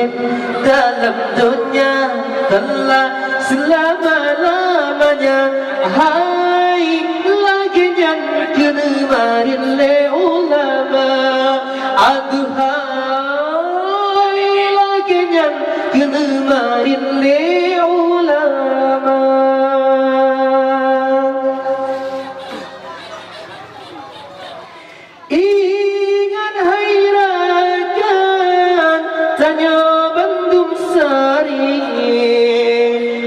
hidup dalam dunia telah selama-lamanya. Hai lagi yang kena marin le ulama, aduhai lagi yang kena marin le ulama. Ingat hai rakan tanya bandung sari,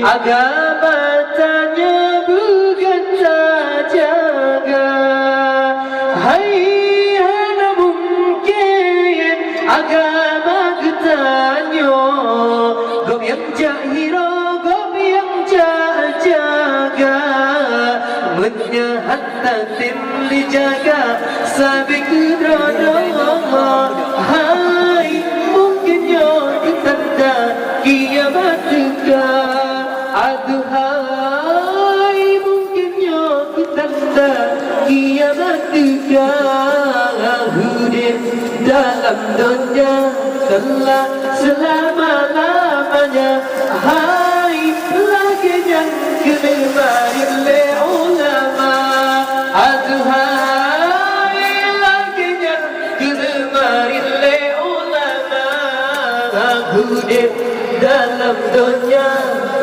agama tanya bukan tak jaga. Hai hana mungkin agama ketanya, gom yang jahira gom yang jaga. Menyahat tim dijaga sabik drono. Hai mungkinnya ditanda kiamat juga. Aduhai mungkinnya ditanda kiamat juga. Hidup dalam dunia telah selama-lamanya. Hai lagi yang kena marin le ulama, aduhai lagi yang kena marin le ulama. Hidup dalam dunia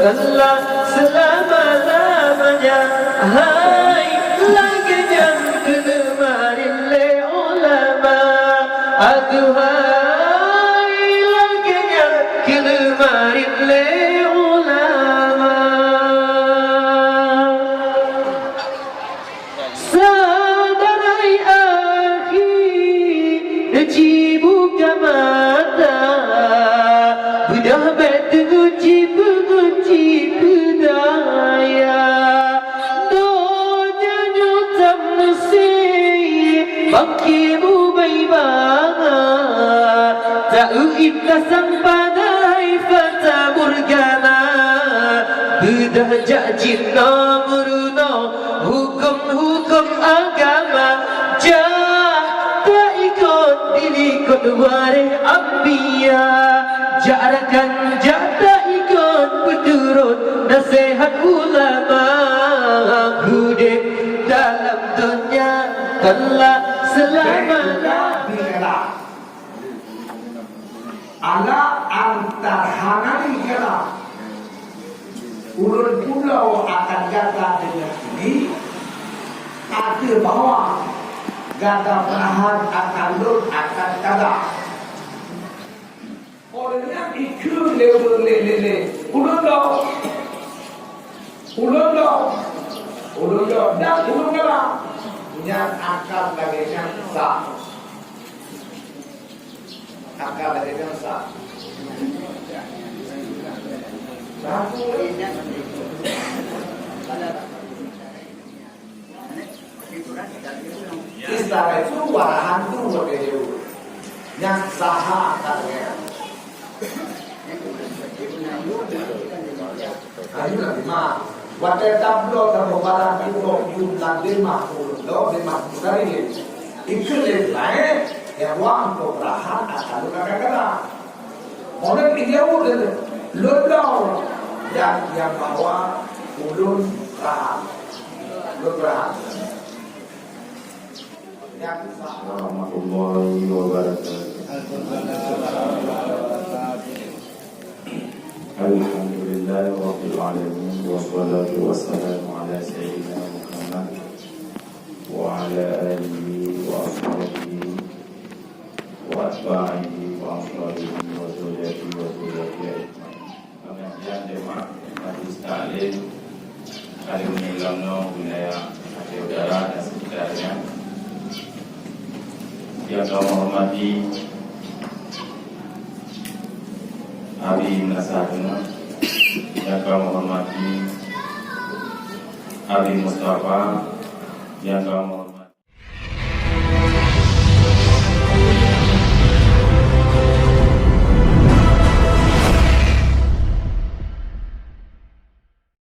telah selama-lamanya. Hai lagi yang kena marin le ulama, aduhai lagi yang kena marin le ulama. Sadarai akhi najibu kamata, budah betuji budaya. Donya nyutam nasi bakimu baibanga, ta'u sang padai fata murgana. Budah jajina muruno hukum agama, tak ikut dilikut waris ambiya. Jarakan tak ikut berturut nasihat ulama. Hidup dalam dunia telah selama-lamanya. Ala antarhanani kala ulun pulau akan kata dengan ini ada bahawa gada perahan akan lur akan kata orangnya ikut lele ulun dan ulun kala yang akan lagi yang sah. Akal dari bangsa. Istana itu warahan tu begitu. Yang sah katanya. Ayo lima. Wadah tablo terbawa di jumlah 50 dari itu lain. Yang waktu berahan asal kata-kata orang dijauh dari lodau yang bawa ulun berahan Warahmatullahi wabarakatuh. Alhamdulillahi rabbil alamin, wassalatu wassalamu ala sayyidina Muhammad wa ala alihi wa ashabihi wa atba'ihi wa amsalihi wa zuriyatihi wa zuriyatihi ajma'in. Pengajian jemaah majlis taklim Alumni Lamno wilayah Aceh Utara dan sekitarnya yang kami hormati Abi Nasaruna, yang kami hormati Abi Mustafa, yang kami